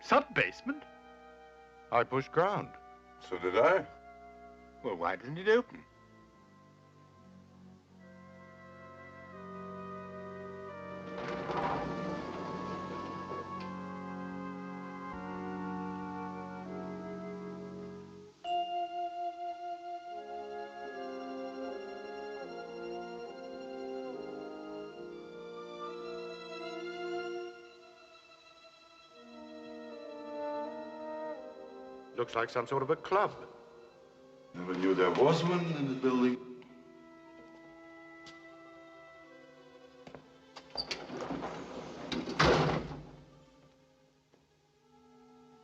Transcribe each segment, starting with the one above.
Sub-basement? I pushed ground. So did I. Well, why didn't it open? Looks like some sort of a club. Never knew there was one in the building.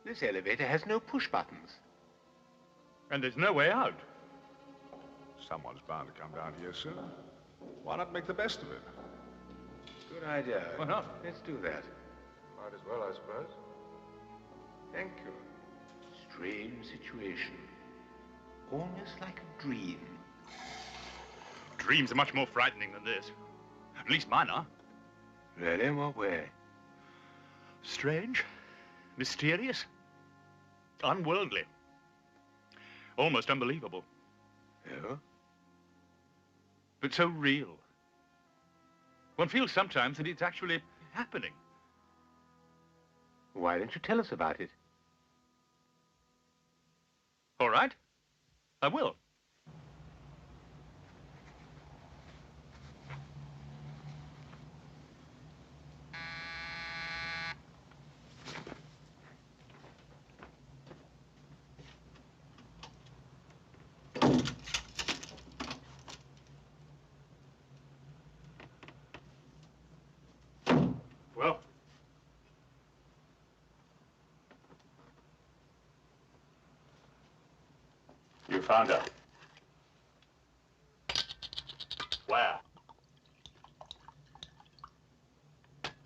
This elevator has no push buttons. And there's no way out. Someone's bound to come down here soon. Why not make the best of it? Good idea. Why not? Let's do that. Might as well, I suppose. Thank you. Strange situation. Almost like a dream. Dreams are much more frightening than this. At least mine are. Really? In what way? Strange, mysterious, unworldly, almost unbelievable. Yeah? But so real. One feels sometimes that it's actually happening. Why don't you tell us about it? All right, I will. Well, you found her. Where?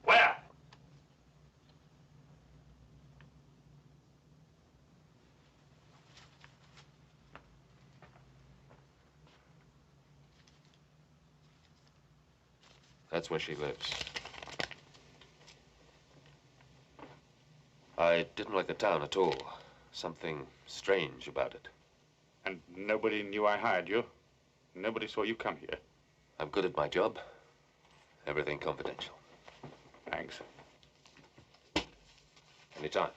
Where? That's where she lives. I didn't like the town at all. Something strange about it. And nobody knew I hired you? Nobody saw you come here? I'm good at my job. Everything confidential. Thanks. Anytime.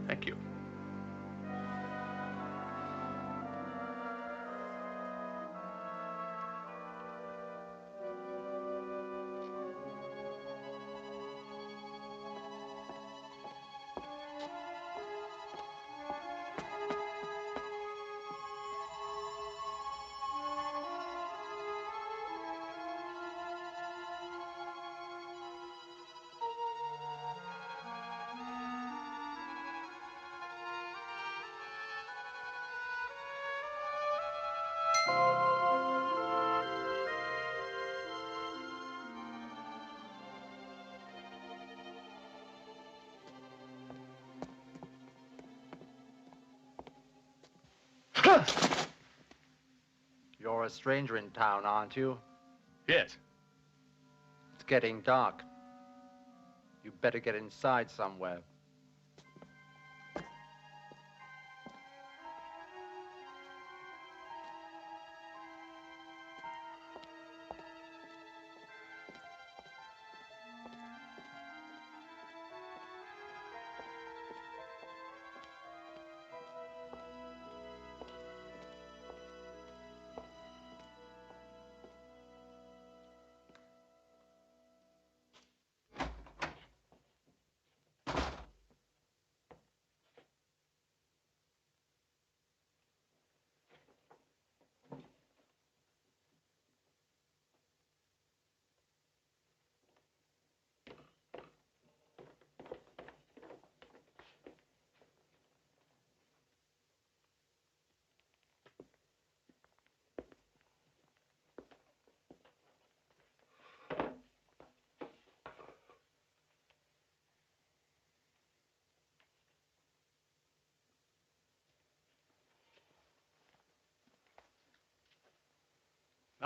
Thank you. You're a stranger in town, aren't you? Yes. It's getting dark. You better get inside somewhere.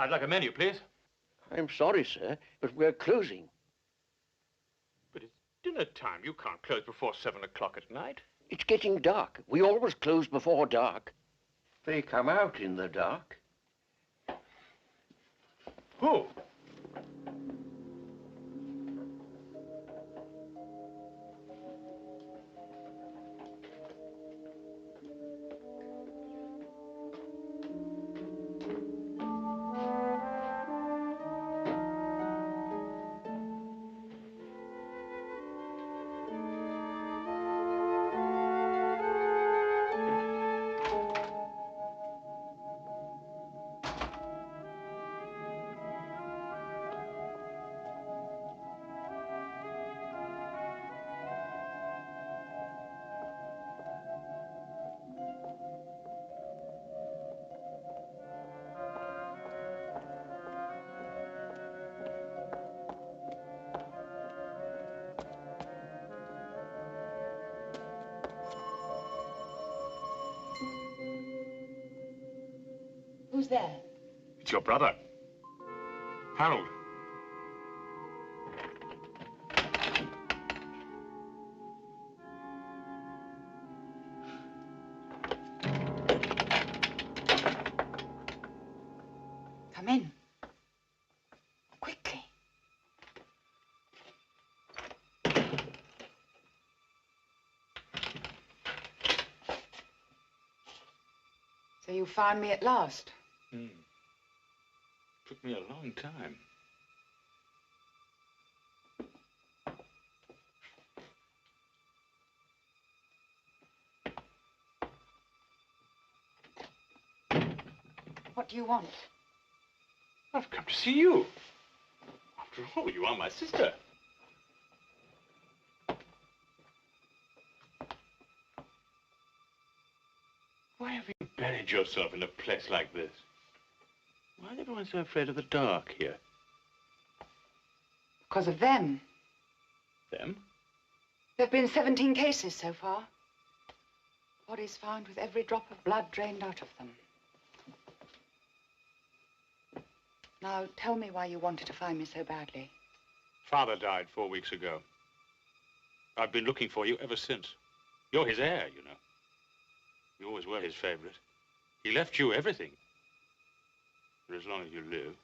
I'd like a menu, please. I'm sorry, sir, but we're closing. But it's dinner time. You can't close before 7 o'clock at night. It's getting dark. We always close before dark. They come out in the dark. Who? Who's there? It's your brother, Harold. Come in. Quickly. So you found me at last? Took me a long time. What do you want? I've come to see you. After all, you are my sister. Why have you buried yourself in a place like this? Why is everyone so afraid of the dark here? Because of them. Them? There have been 17 cases so far. Bodies found with every drop of blood drained out of them. Now, tell me why you wanted to find me so badly. Father died 4 weeks ago. I've been looking for you ever since. You're his heir, you know. You always were his favorite. He left you everything. For as long as you live.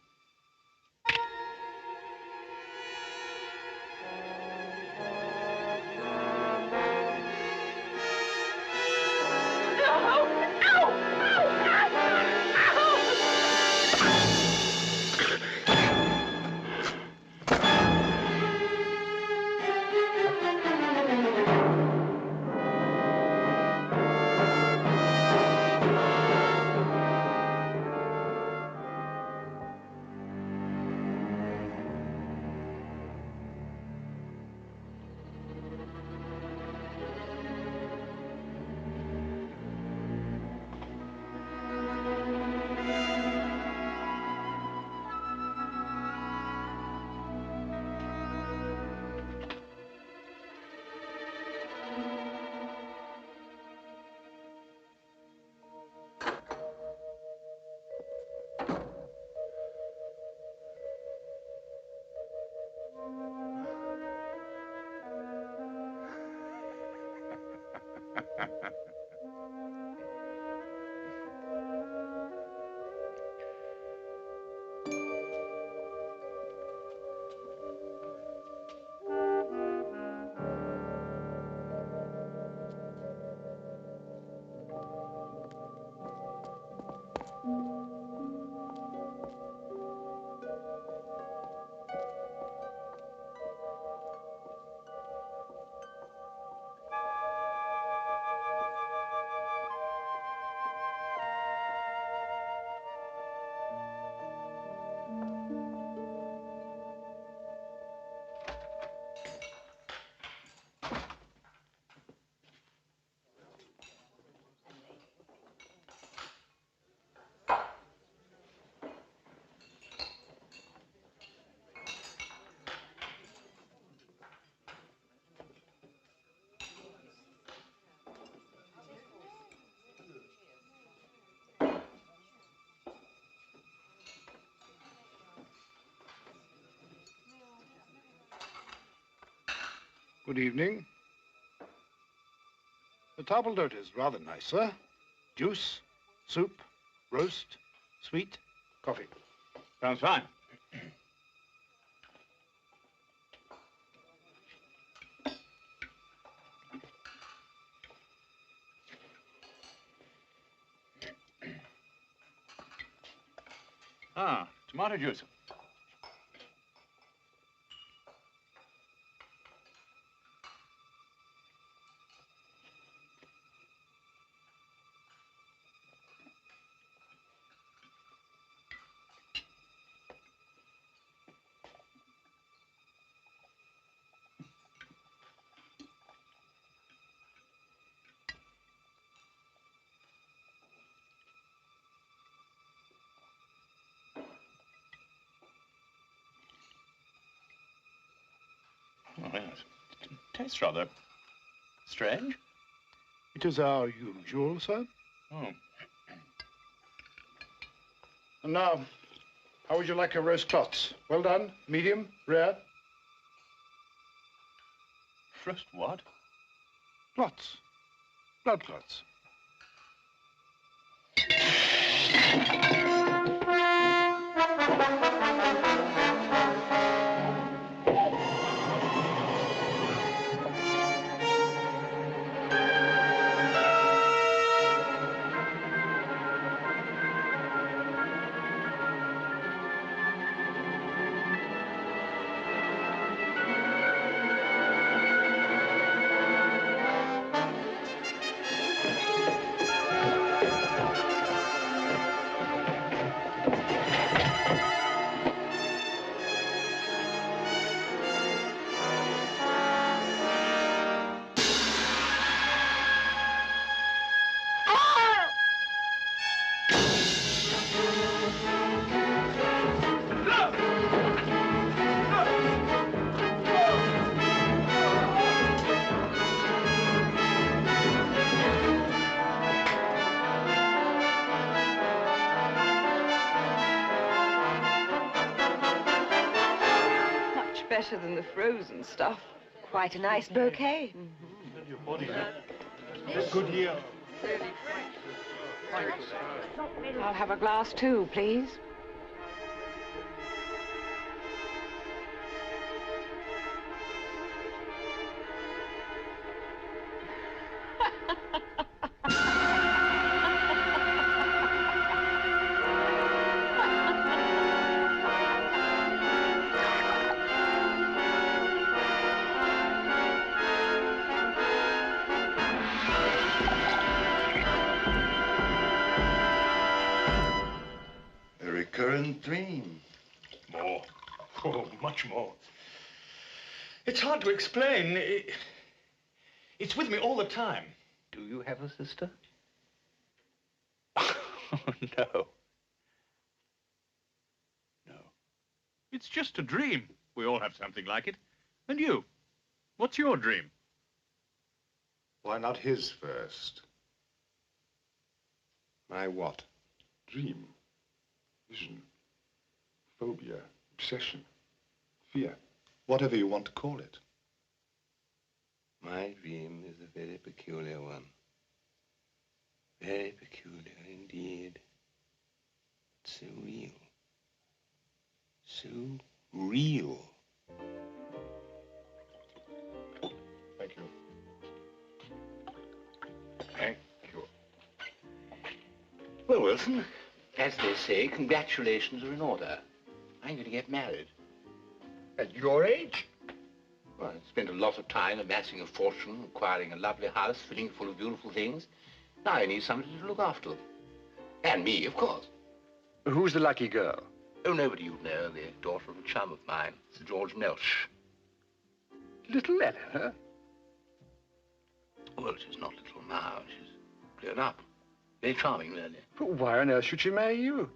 Good evening. The table d'hote is rather nice, sir. Juice, soup, roast, sweet, coffee. Sounds fine. Ah, tomato juice. Oh, yes. It tastes rather strange. It is our usual, sir. Oh. And now, how would you like a roast clots? Well done, medium, rare? Roast what? Clots. Blood clots. Better than the frozen stuff. Quite a nice bouquet. Good year. I'll have a glass too, please. A recurrent dream. More. Oh, much more. It's hard to explain. It's with me all the time. Do you have a sister? No. No. It's just a dream. We all have something like it. And you? What's your dream? Why not his first? My what? Dream. Vision. Phobia. Obsession. Fear. Whatever you want to call it. My dream is a very peculiar one. Very peculiar indeed. So real. So real. Thank you. Thank you. Well, Wilson, as they say, congratulations are in order. I'm going to get married. At your age? Well, I spent a lot of time amassing a fortune, acquiring a lovely house, filling it full of beautiful things. Now I need somebody to look after them. And me, of course. Who's the lucky girl? Oh, nobody you know, the daughter of a chum of mine, Sir George Nelsh. Little Eleanor? Well, she's not little now. She's grown up. Very charming, really. But why on earth should she marry you?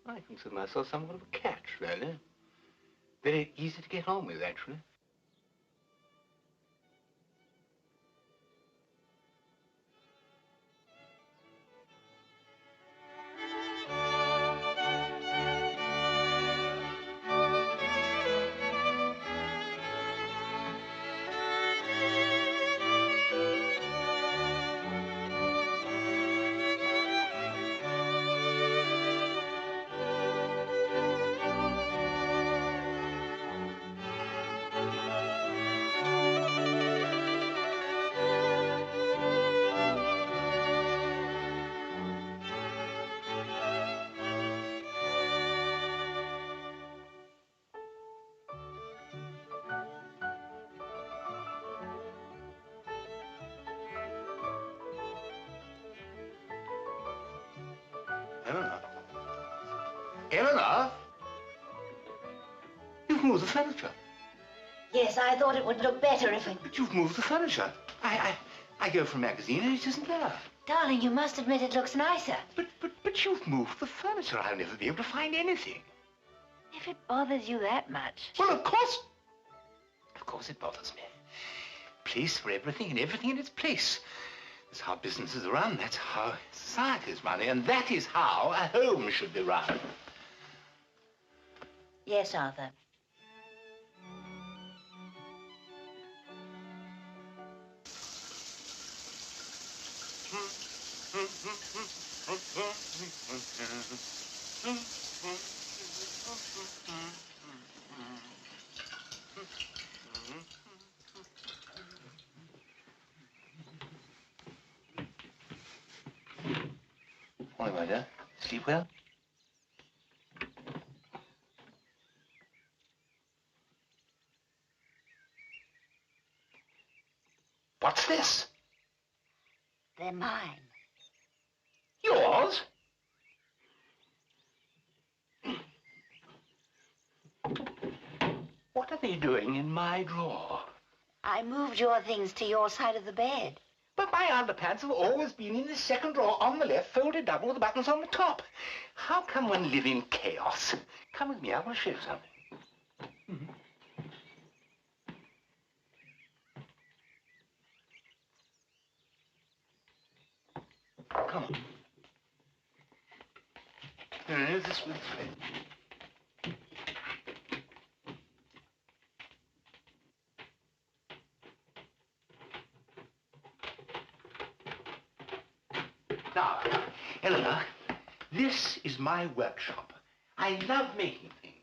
I consider myself somewhat of a catch, really. Very easy to get on with, actually. Eleanor. Eleanor? You've moved the furniture. Yes, I thought it would look better if we... But you've moved the furniture. I go for a magazine and it isn't there. Darling, you must admit it looks nicer. But you've moved the furniture. I'll never be able to find anything. If it bothers you that much. Well, of course it bothers me. Place for everything and everything in its place. That's how businesses are run. That's how society is run. And that is how a home should be run. Yes, Arthur. Morning, my dear. Sleep well? What's this? They're mine. Yours? What are they doing in my drawer? I moved your things to your side of the bed. But my underpants have always been in the second drawer on the left, folded double with the buttons on the top. How can one live in chaos? Come with me, I want to show you something. Come on. No, this way. Now, Eleanor, this is my workshop. I love making things.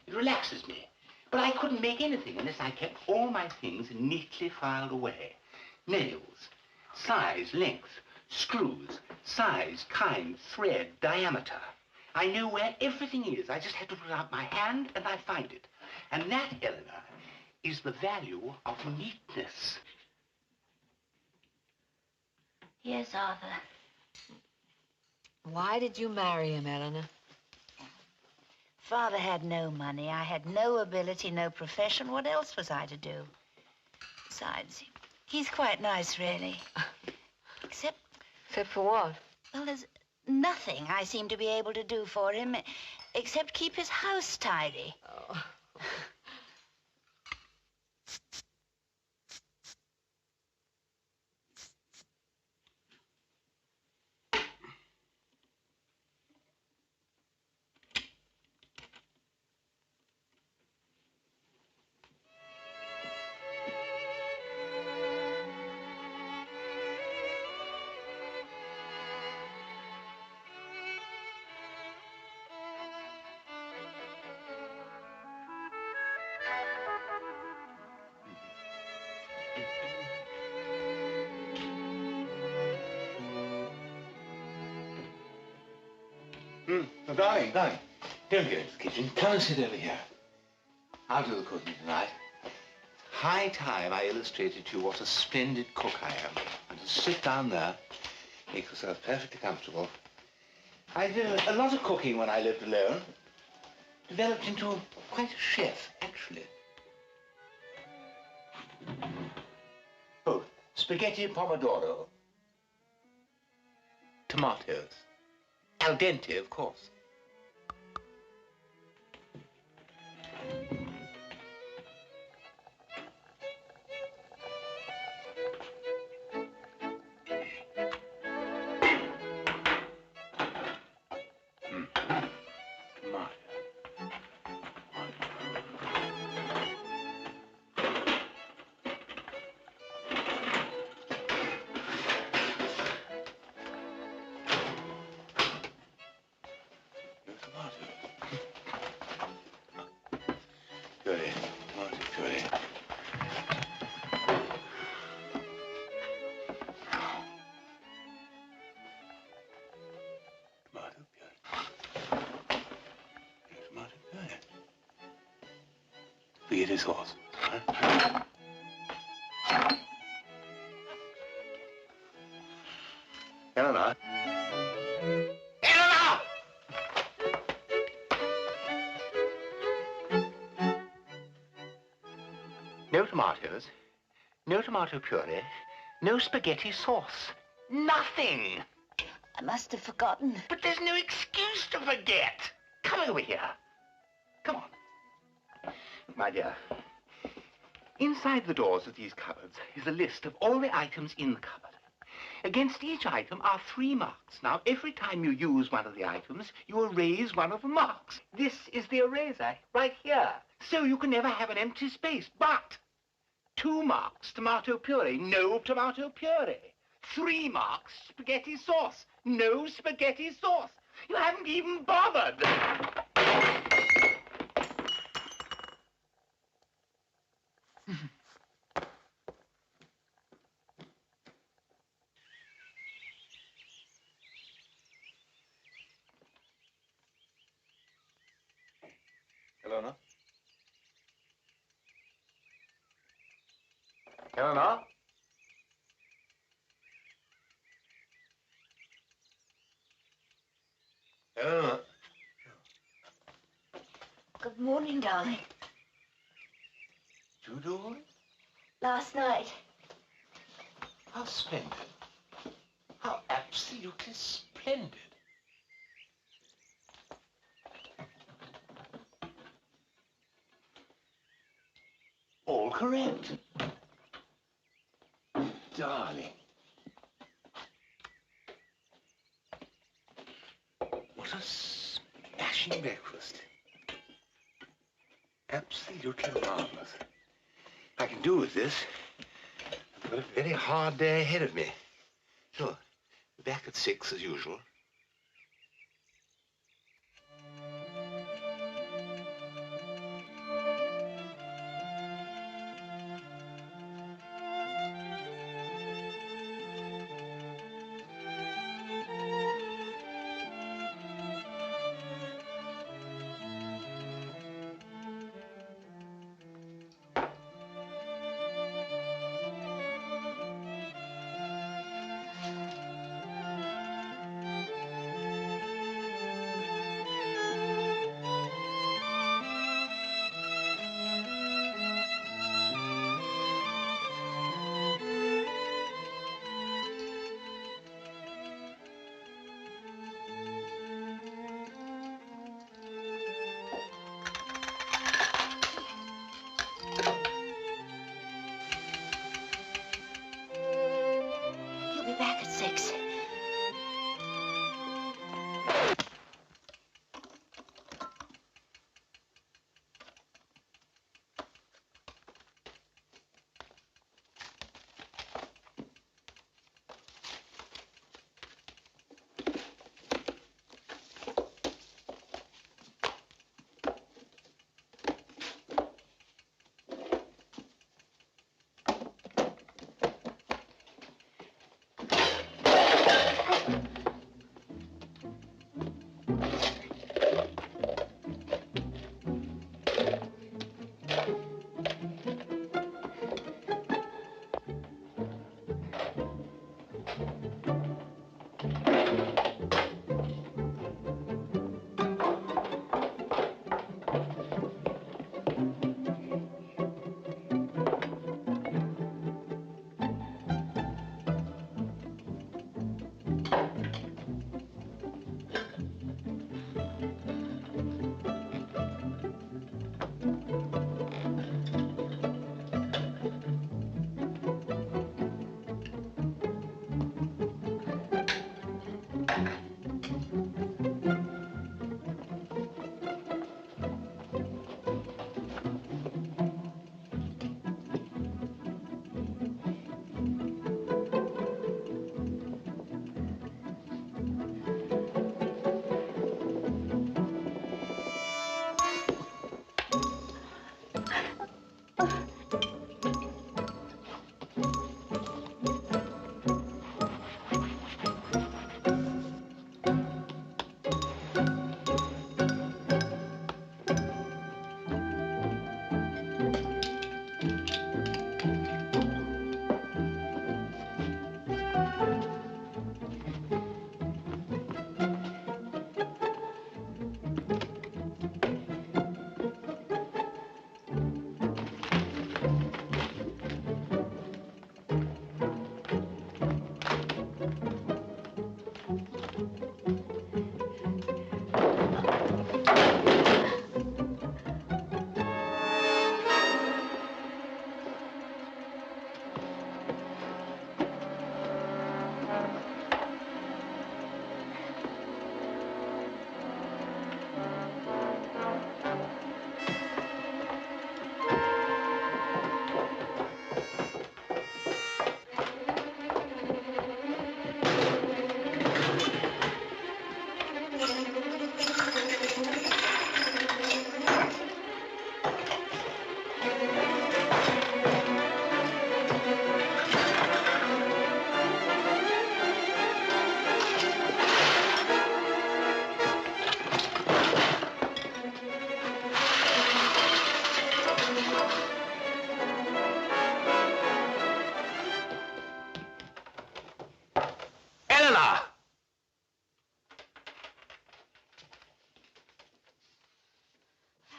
It relaxes me. But I couldn't make anything unless I kept all my things neatly filed away. Nails, size, length, screws, size, kind, thread, diameter. I know where everything is. I just have to put out my hand and I find it. And that, Eleanor, is the value of neatness. Yes, Arthur. Why did you marry him, Eleanor? Father had no money. I had no ability, no profession. What else was I to do? Besides, he's quite nice, really. Except for what? Well, there's nothing I seem to be able to do for him except keep his house tidy. Oh. Oh, darling, don't go into the kitchen. Come and sit over here. I'll do the cooking tonight. High time I illustrated to you what a splendid cook I am. And to sit down there, make yourself perfectly comfortable. I did a lot of cooking when I lived alone. Developed into quite a chef, actually. Oh, spaghetti pomodoro. Tomatoes. Al dente, of course. Forget his horse. Huh? Eleanor? Eleanor! tomatoes, no tomato puree, no spaghetti sauce. Nothing. I must have forgotten. But there's no excuse to forget. Come over here. Come on. My dear, inside the doors of these cupboards is a list of all the items in the cupboard. Against each item are 3 marks. Now, every time you use one of the items, you erase one of the marks. This is the eraser, right here. So you can never have an empty space. But 2 marks, tomato puree, no tomato puree. 3 marks, spaghetti sauce, no spaghetti sauce. You haven't even bothered. Eleanor? Eleanor? Eleanor? Good morning, darling. You do? Last night. How splendid. How absolutely splendid. All correct. Darling. What a smashing breakfast. Absolutely marvelous. I can do with this. I've got a very hard day ahead of me. So, back at 6 as usual.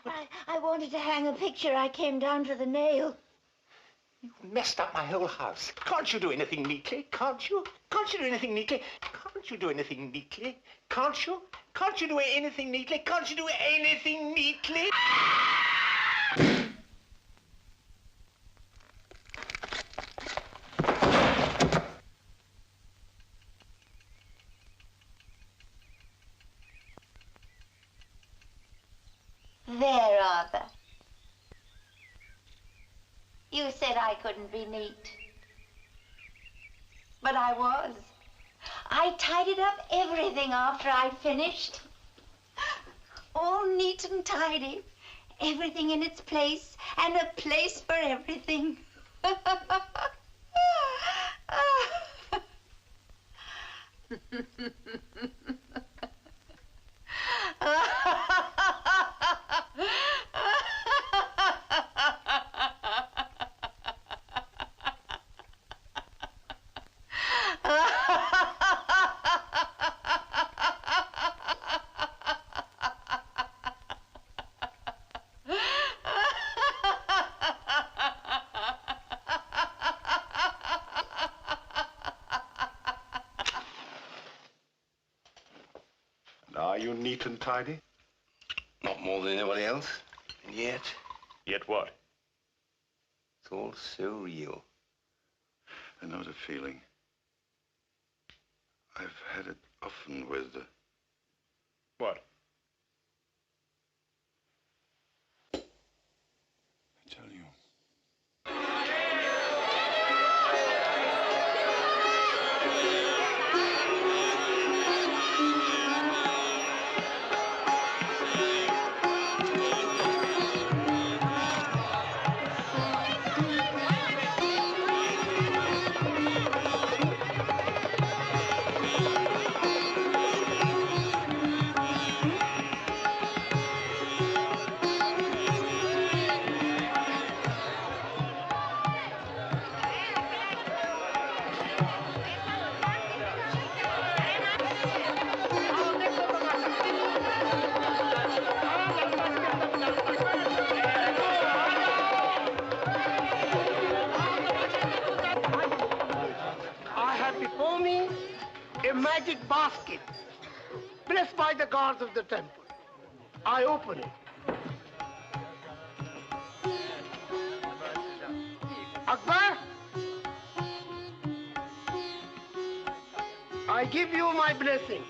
I wanted to hang a picture. I came down to the nail. You messed up my whole house. Can't you do anything neatly? Can't you? Can't you do anything neatly? Can't you do anything neatly? Can't you? Can't you do anything neatly? Can't you do anything neatly? There, Arthur. You said I couldn't be neat. But I was. I tidied up everything after I'd finished. All neat and tidy. Everything in its place, and a place for everything. Are you neat and tidy? Not more than anybody else. And yet, Yet what? it's all so real. I know the feeling. I've had it often with the... What? I tell you. Before me, a magic basket, blessed by the gods of the temple. I open it. Akbar, I give you my blessing.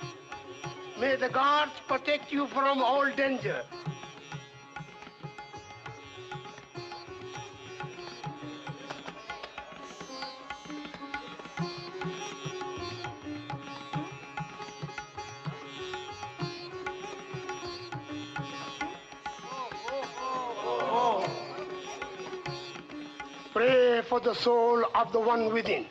May the gods protect you from all danger. Pray for the soul of the one within.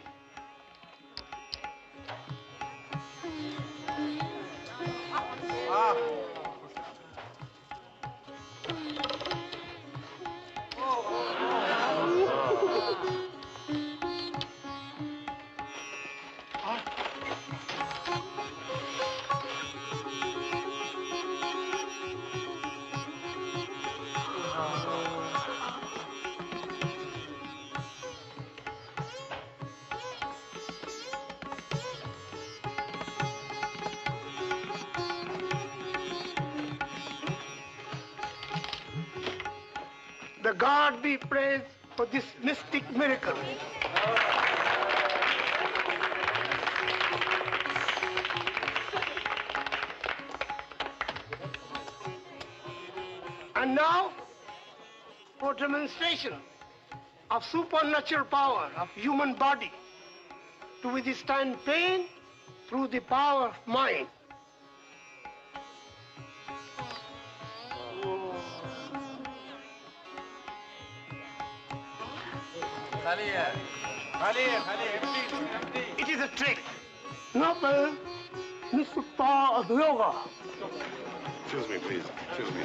The God be praised for this mystic miracle. And now, for demonstration of supernatural power of human body to withstand pain through the power of mind. It is a trick. Noble, mystic power of yoga. Excuse me, please. Excuse me.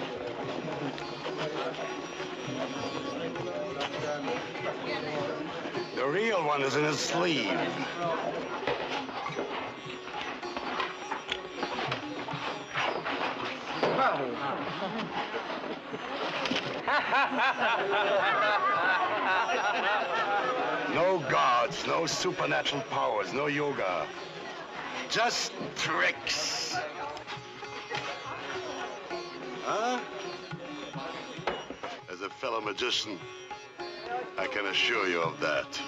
The real one is in his sleeve. No gods, no supernatural powers, no yoga. Just tricks. Huh? As a fellow magician, I can assure you of that.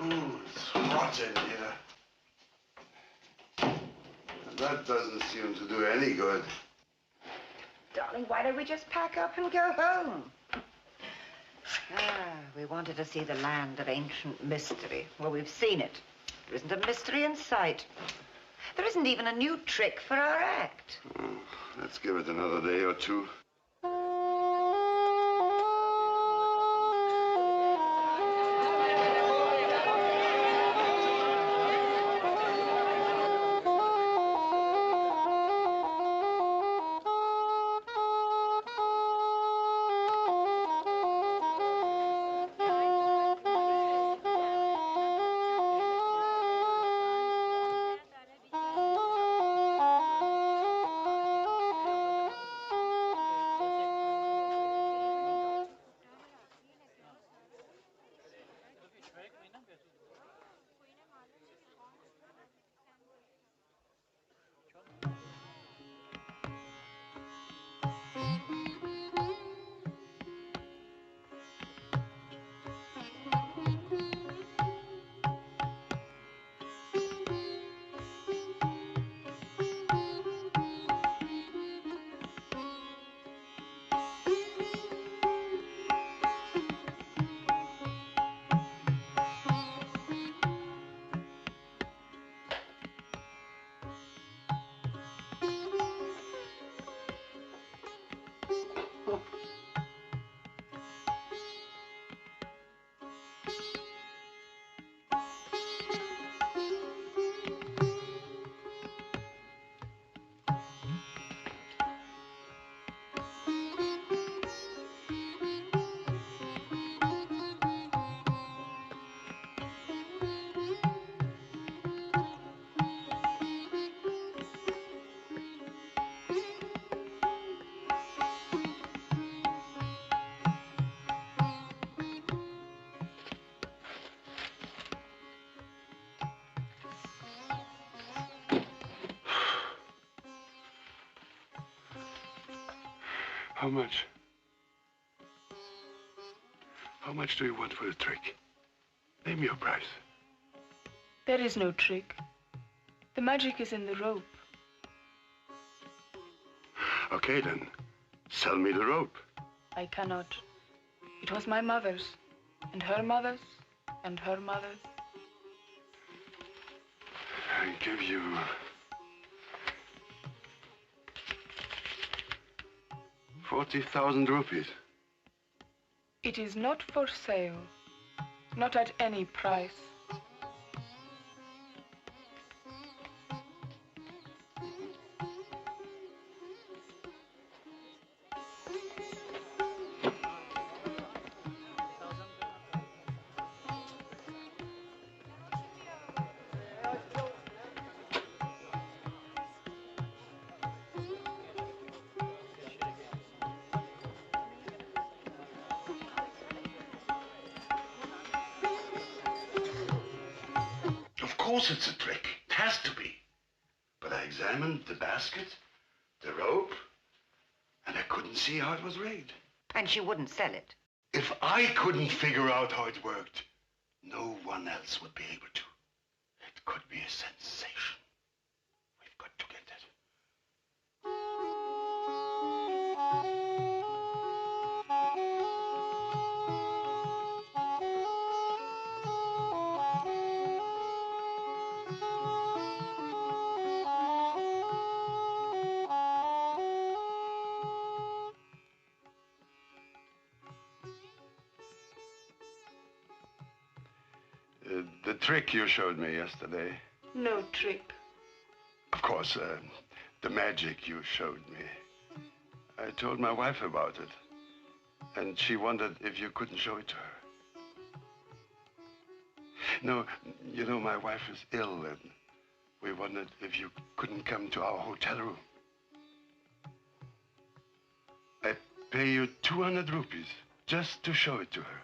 It's hot in here. And that doesn't seem to do any good. Darling, why don't we just pack up and go home? We wanted to see the land of ancient mystery. Well, we've seen it. There isn't a mystery in sight. There isn't even a new trick for our act. Oh, let's give it another day or two. How much? How much do you want for the trick? Name your price. There is no trick. The magic is in the rope. Okay, then. Sell me the rope. I cannot. It was my mother's, and her mother's, and her mother's. I give you... 40,000 rupees. It is not for sale. Not at any price. Of course it's a trick. It has to be. But I examined the basket, the rope, and I couldn't see how it was rigged. And she wouldn't sell it. If I couldn't figure out how it worked, no one else would be able to. It could be a sensation. We've got to get it. The trick you showed me yesterday. No trick. Of course, the magic you showed me. I told my wife about it. And she wondered if you couldn't show it to her. No, you know, my wife is ill, and we wondered if you couldn't come to our hotel room. I pay you 200 rupees just to show it to her.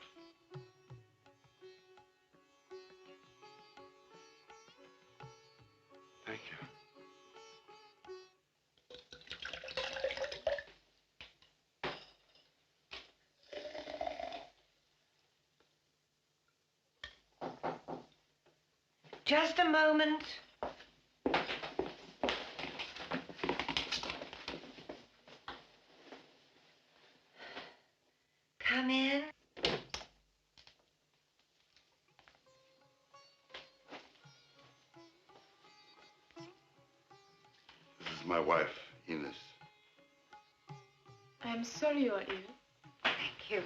Thank you. Just a moment. Come in. This is my wife, Ines. I'm sorry you're ill. Thank you.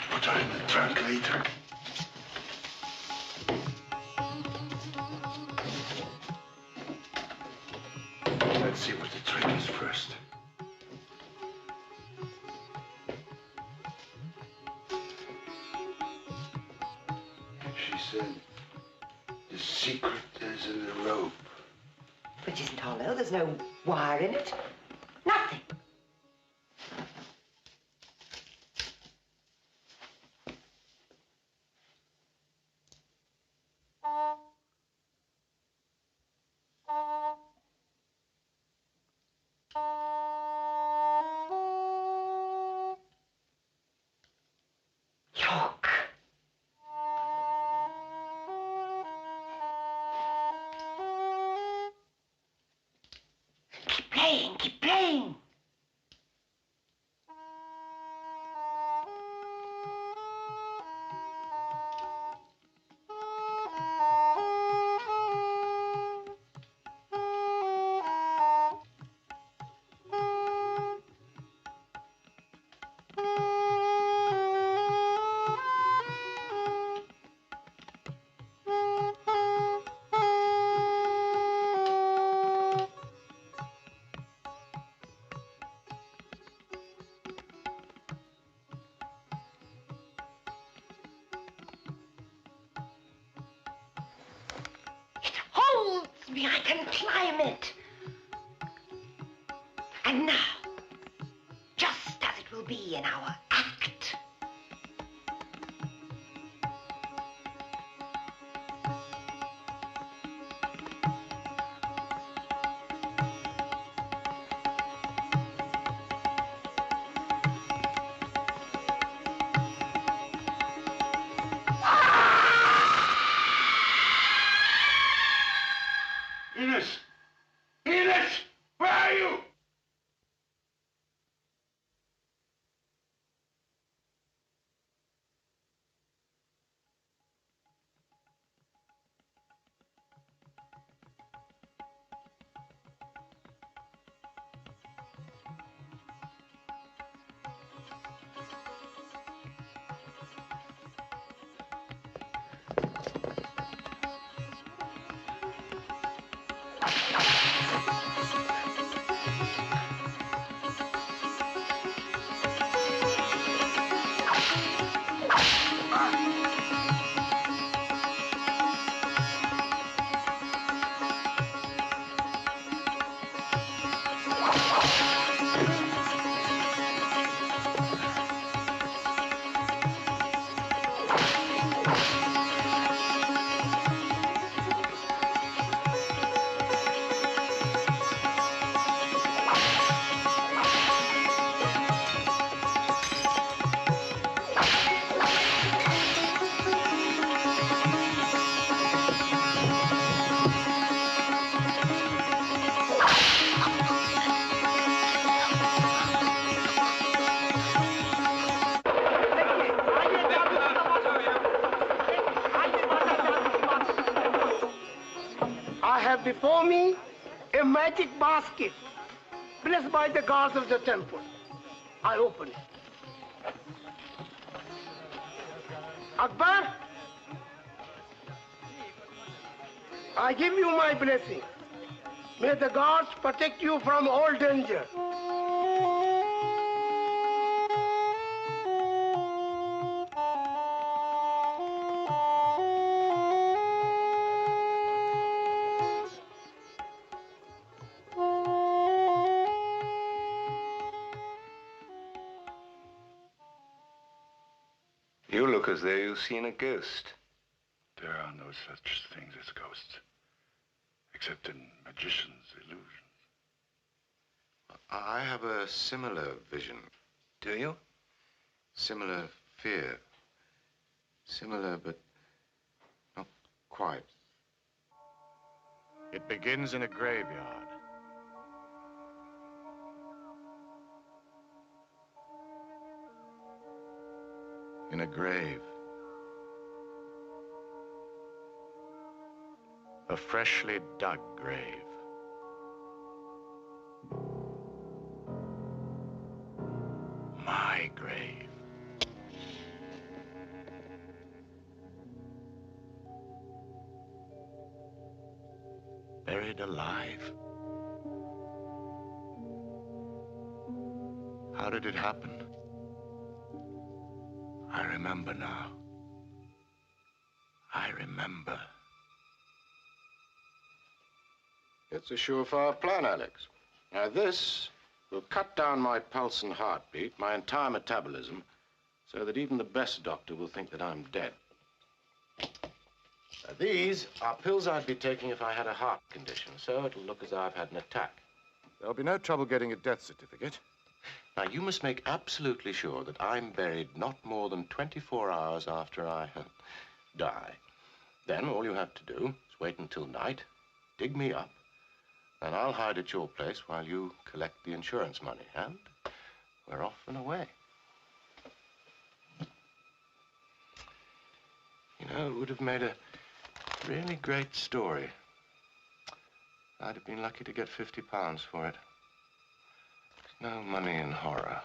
Put her in the trunk later. Let's see what the trick is first. She said the secret is in the rope. But it isn't hollow. There's no wire in it. Nothing. Look. Keep playing, keep playing. Holds me, I can climb it. And now, just as it will be in our act. Ines! Ines! Where are you? before me a magic basket blessed by the gods of the temple. I open it. Akbar, I give you my blessing. May the gods protect you from all danger. You look as though you've seen a ghost. There are no such things as ghosts, except in magicians' illusions. I have a similar vision. Do you? Similar fear. Similar, but not quite. It begins in a graveyard. In a grave. A freshly dug grave. My grave. Buried alive. How did it happen? I remember now. I remember. It's a surefire plan, Alex. Now this will cut down my pulse and heartbeat, my entire metabolism, so that even the best doctor will think that I'm dead. Now, these are pills I'd be taking if I had a heart condition, so it'll look as though I've had an attack. There'll be no trouble getting a death certificate. Now, you must make absolutely sure that I'm buried not more than 24 hours after I die. Then all you have to do is wait until night, dig me up, and I'll hide at your place while you collect the insurance money, and we're off and away. You know, it would have made a really great story. I'd have been lucky to get £50 for it. There's no money in horror.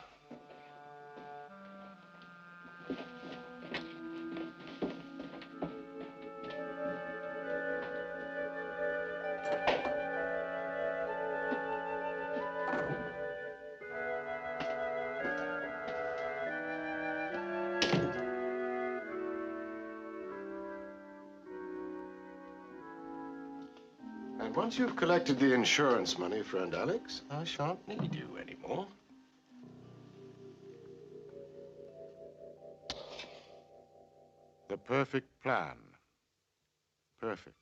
And once you've collected the insurance money, friend Alex, I shan't need you anymore. The perfect plan. Perfect.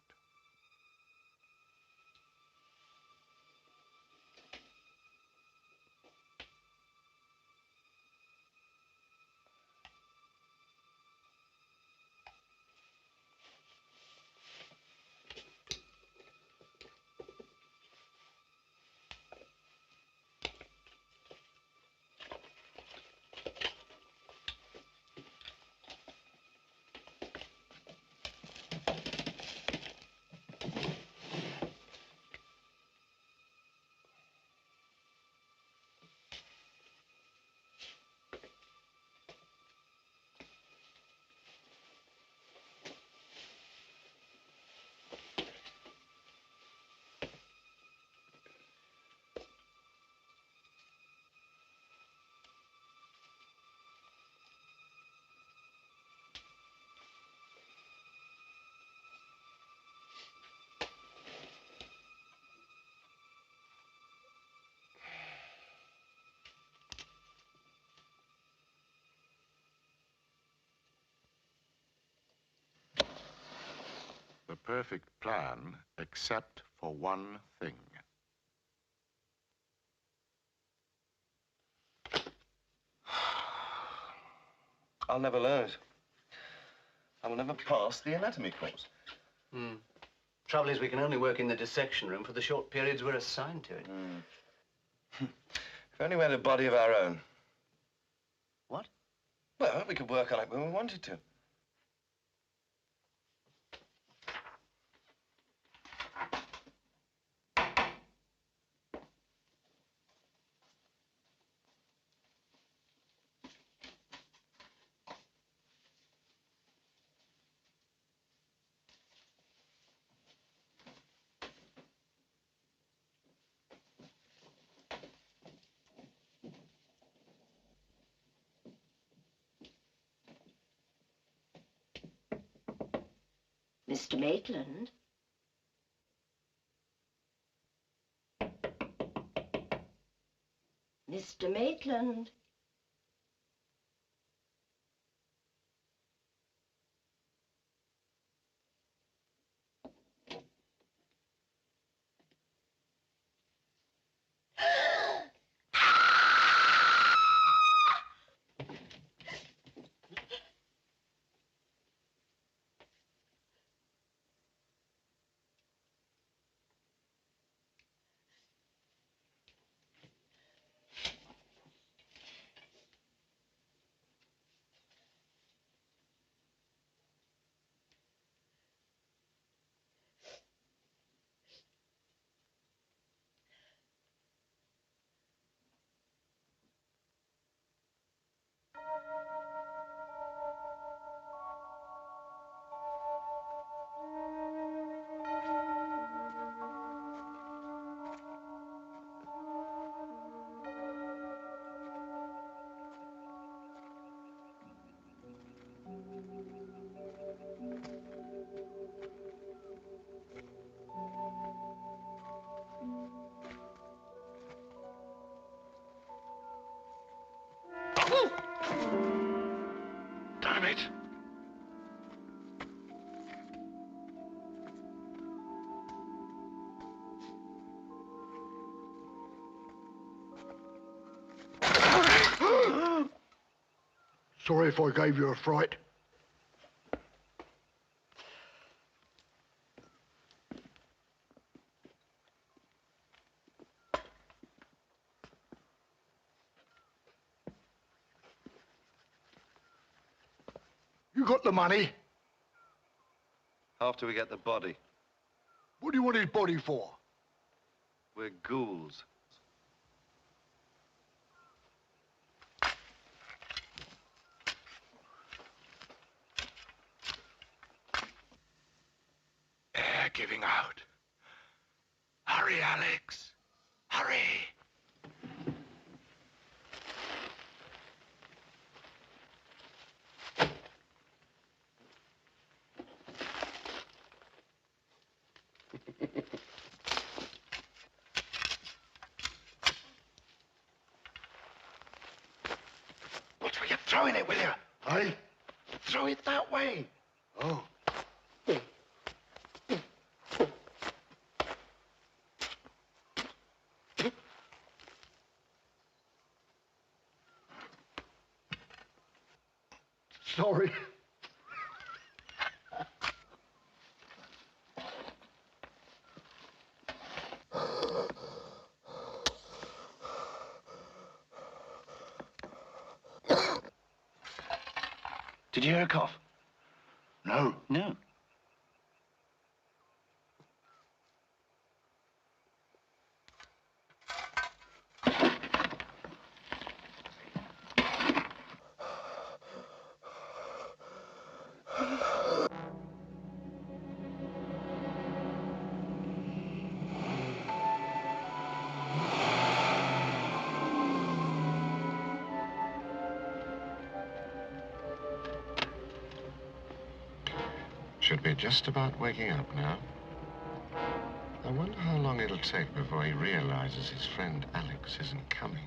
The perfect plan, except for one thing. I'll never learn it. I will never pass the anatomy course. Trouble is, we can only work in the dissection room for the short periods we're assigned to it. If only we had a body of our own. What? Well, we could work on it when we wanted to. Mr. Maitland? Mr. Maitland? Damn it! Sorry if I gave you a fright. You got the money? After we get the body. What do you want his body for? We're ghouls. Air giving out. Hurry, Alex. Hurry. Watch where you're throwing it, will you? Hey? Throw it that way. Oh. Sorry. Did you hear a cough? No. No. Should be just about waking up now. I wonder how long it'll take before he realizes his friend Alex isn't coming.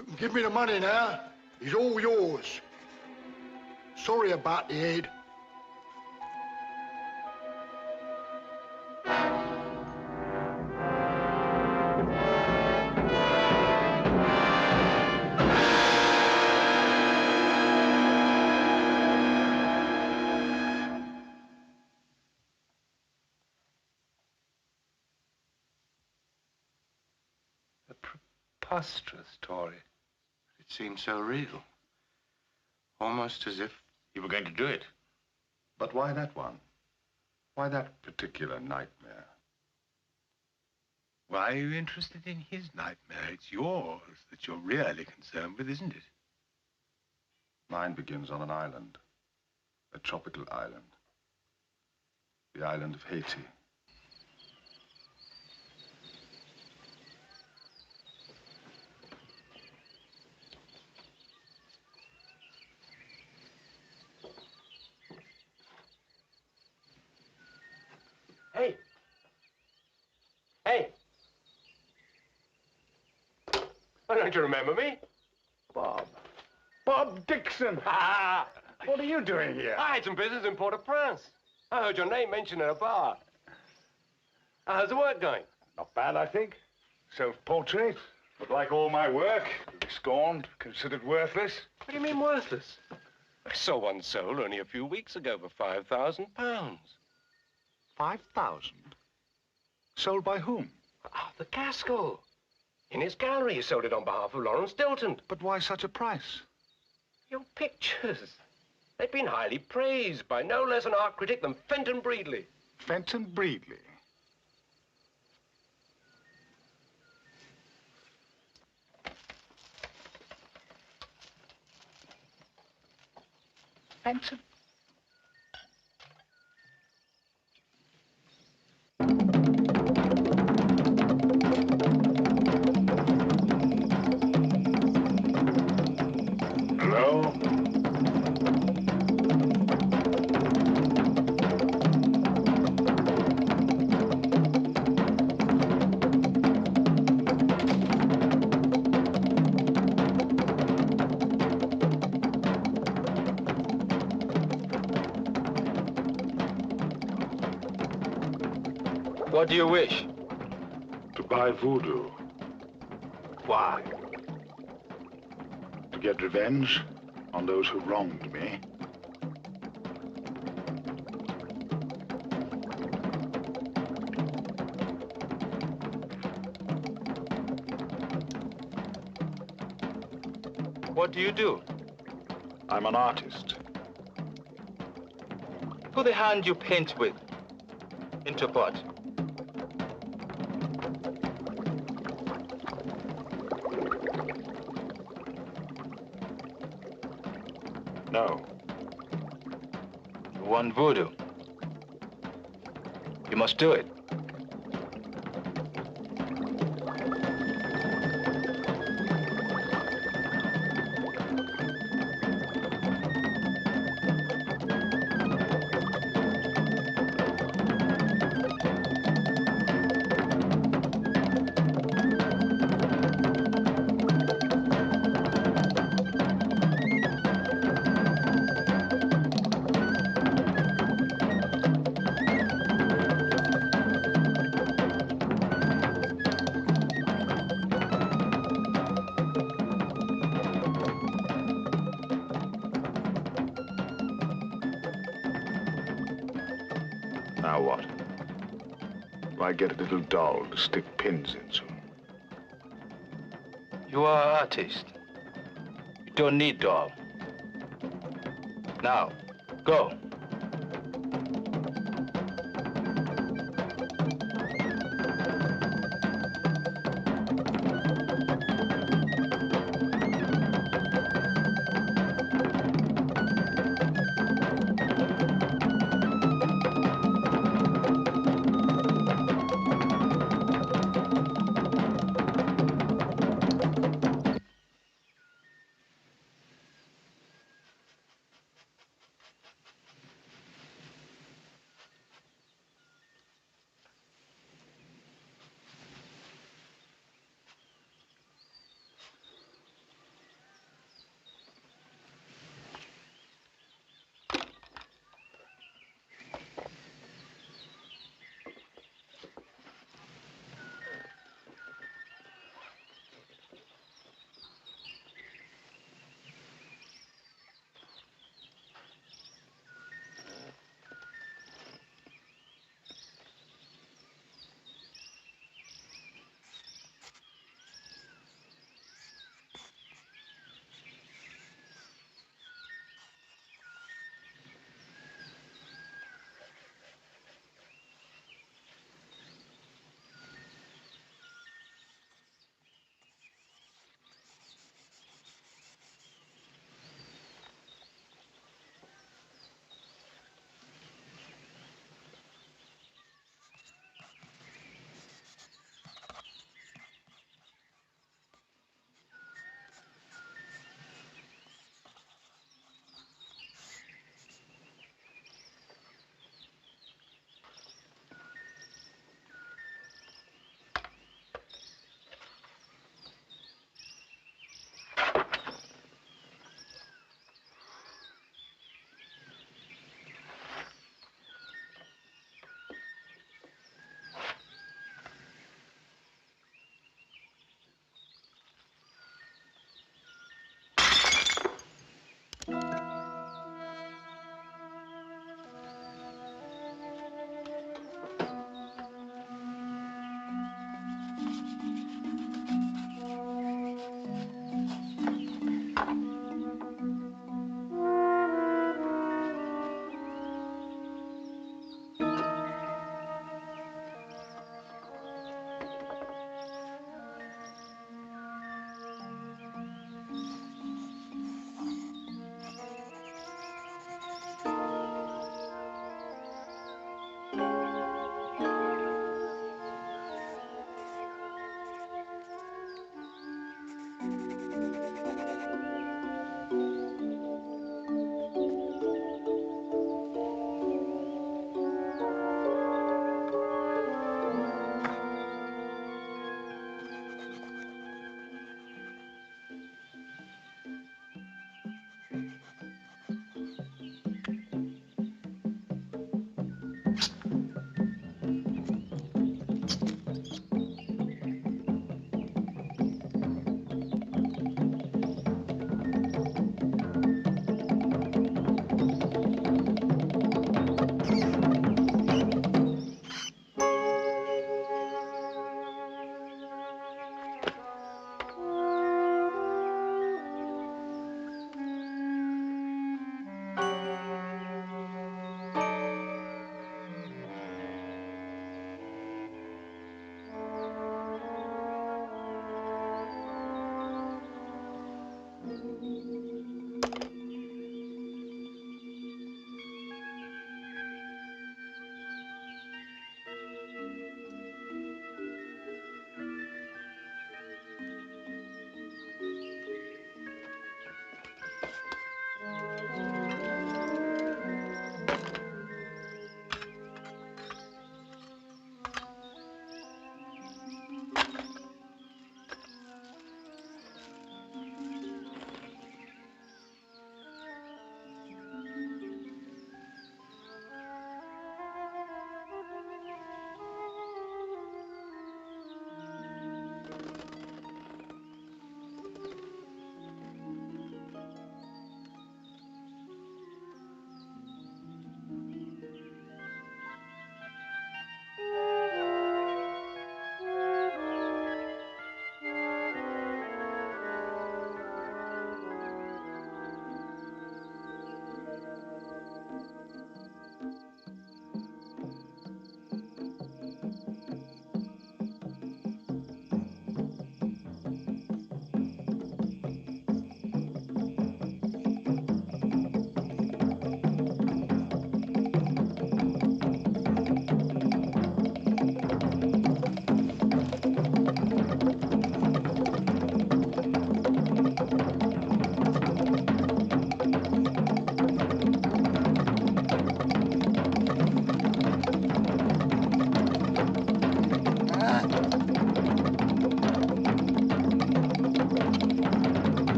You can give me the money now. It's all yours. Sorry about the head. Preposterous story. It seems so real. Almost as if you were going to do it. But why that one? Why that particular nightmare? Why are you interested in his nightmare? It's yours that you're really concerned with, isn't it? Mine begins on an island. A tropical island. The island of Haiti. Hey! Hey! Oh, don't you remember me? Bob. Bob Dixon. What are you doing here? I had some business in Port-au-Prince. I heard your name mentioned in a bar. How's the work going? Not bad, I think. Self-portrait. But like all my work, scorned, considered worthless. What do you mean worthless? I saw one sold only a few weeks ago for £5,000. 5,000? Sold by whom? Arthur Gaskell. In his gallery, he sold it on behalf of Lawrence Dilton. But why such a price? Your pictures. They've been highly praised by no less an art critic than Fenton Breedley. Fenton Breedley? Fenton? Hello? What do you wish? To buy voodoo. Why? To get revenge on those who wronged me. What do you do? I'm an artist. Put the hand you paint with into pot. No. You want voodoo? You must do it. Now what? Do I get a little doll to stick pins into? You are an artist. You don't need doll. Now, go.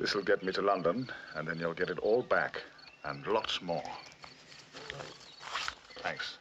This'll get me to London, and then you'll get it all back, and lots more. Thanks.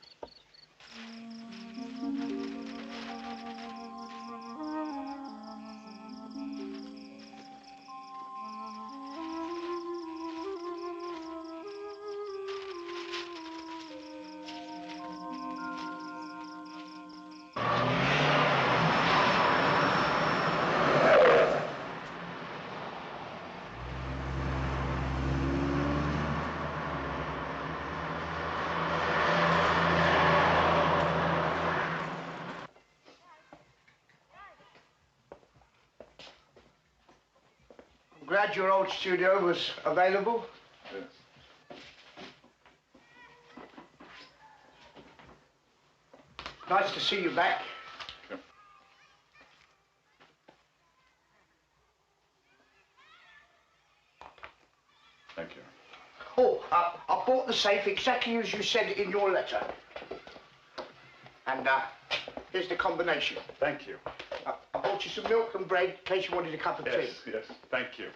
Glad your old studio was available. Yes. Nice to see you back. Sure. Thank you. Oh, I bought the safe exactly as you said in your letter. And here's the combination. Thank you. I bought you some milk and bread in case you wanted a cup of tea. Yes, thank you.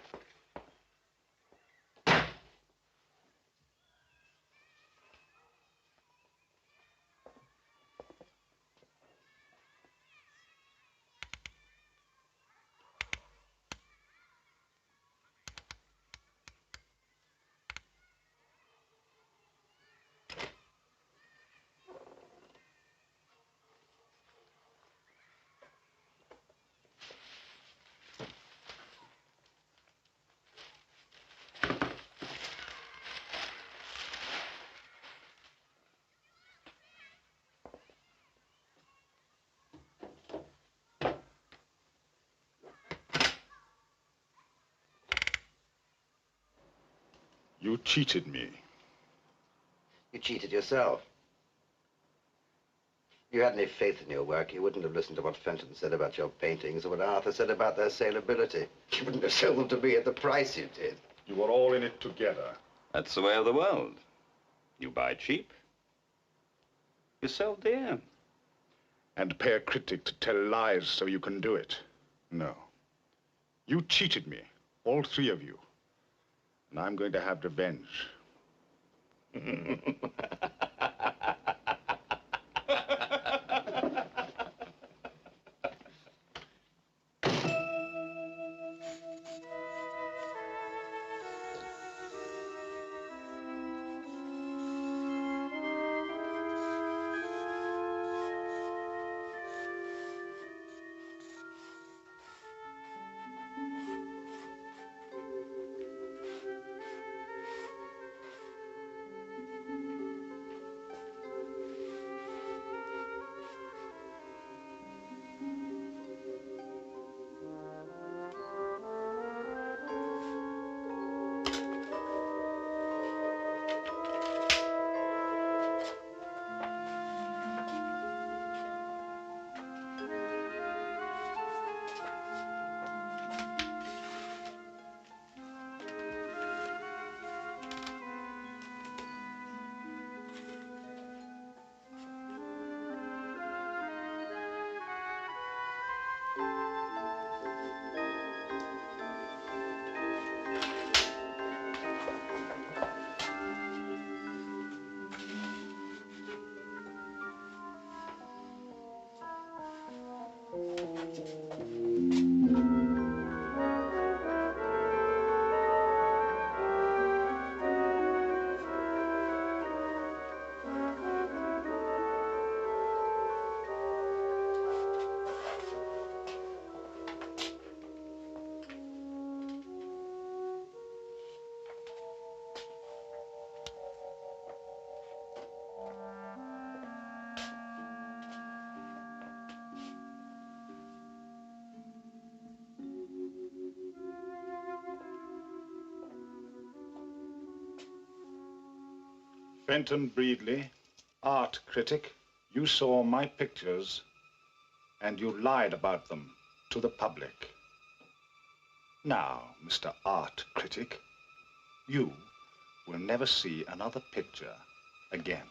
You cheated me. You cheated yourself. If you had any faith in your work, you wouldn't have listened to what Fenton said about your paintings or what Arthur said about their saleability. You wouldn't have sold them to me at the price you did. You were all in it together. That's the way of the world. You buy cheap, you sell dear. And pay a critic to tell lies so you can do it. No. You cheated me, all three of you. And I'm going to have revenge. Fenton Breedley, art critic, you saw my pictures and you lied about them to the public. Now, Mr. Art Critic, you will never see another picture again.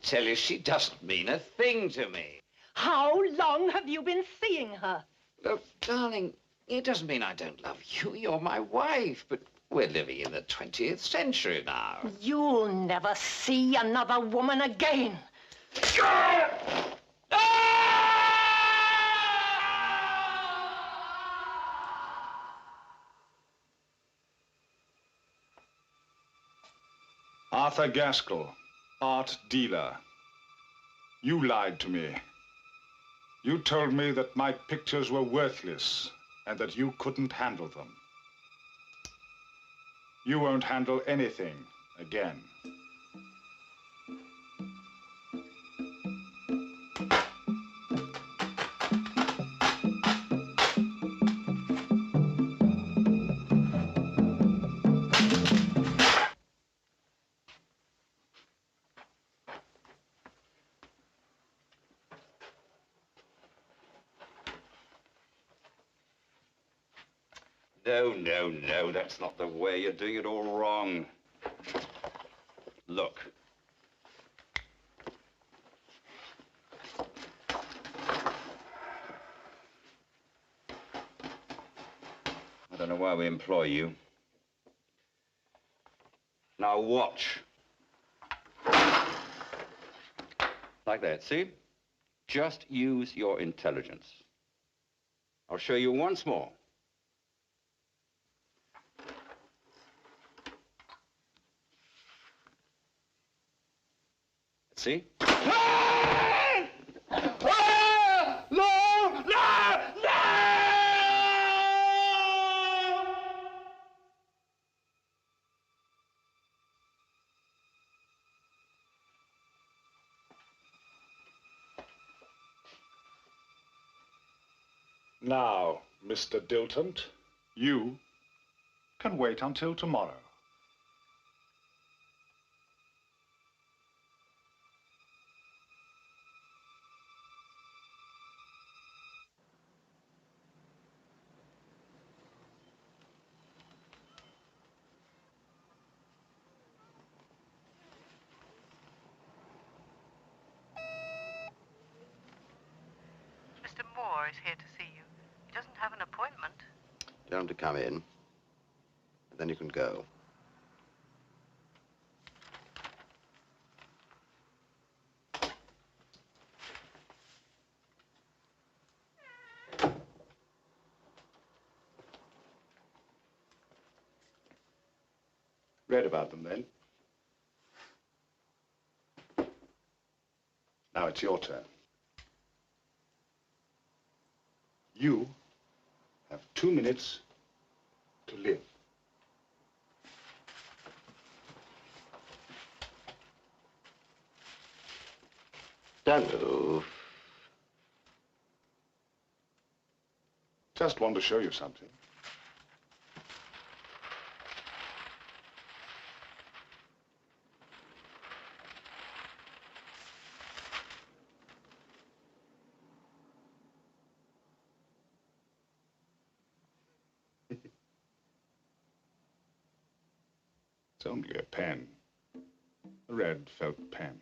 tell you, she doesn't mean a thing to me. How long have you been seeing her? Look, darling, it doesn't mean I don't love you. You're my wife, but we're living in the 20th century now. You'll never see another woman again. Arthur Gaskell, art dealer. You lied to me. You told me that my pictures were worthless and that you couldn't handle them. You won't handle anything again. No, that's not the way. You're doing it all wrong. Look. I don't know why we employ you. Now watch. Like that, see? Just use your intelligence. I'll show you once more. See? Now, Mr. Dilton, you can wait until tomorrow. Mr. Moore is here to see you. He doesn't have an appointment. Tell him to come in, and then you can go. Read about them, then. Now it's your turn. You have 2 minutes to live. Don't move. Just want to show you something. It's only a pen. A red felt pen.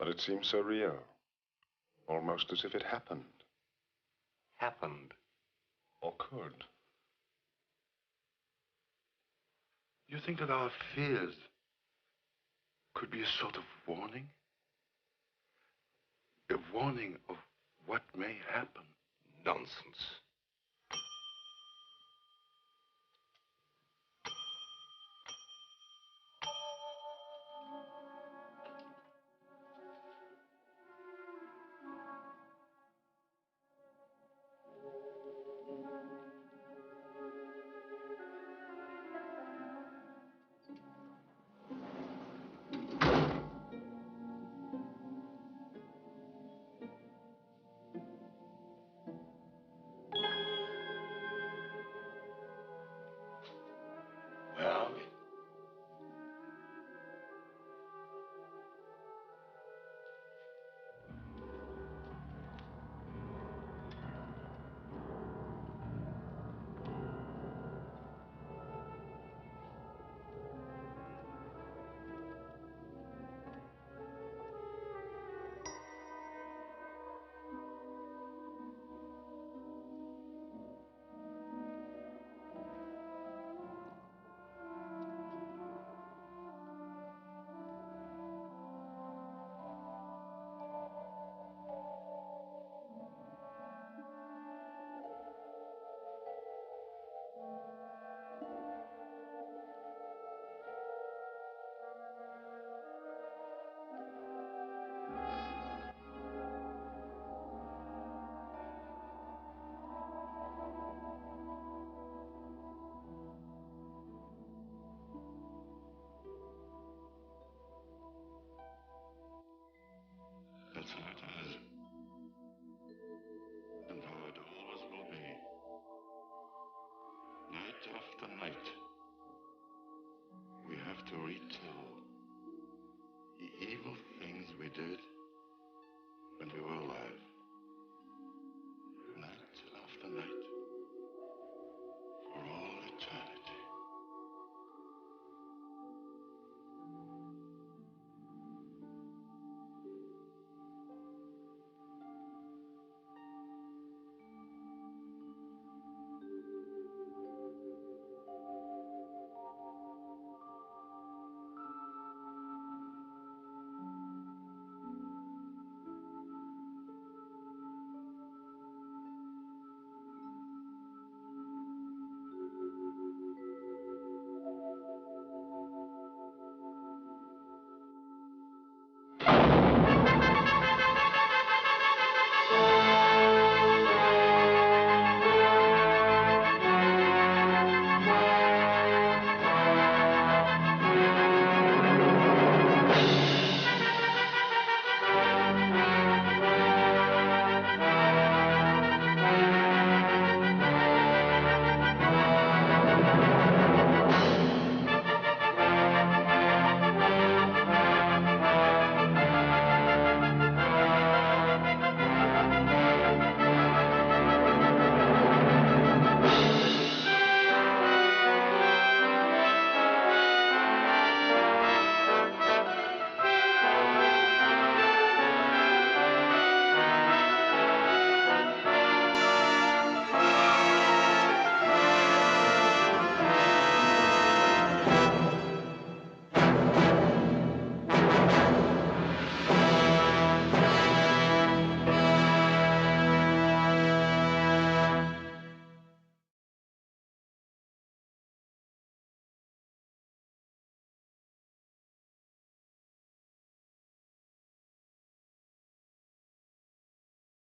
But it seems so real. Almost as if it happened. Happened. Or could. You think that our fears could be a sort of warning? A warning of what may happen? Nonsense.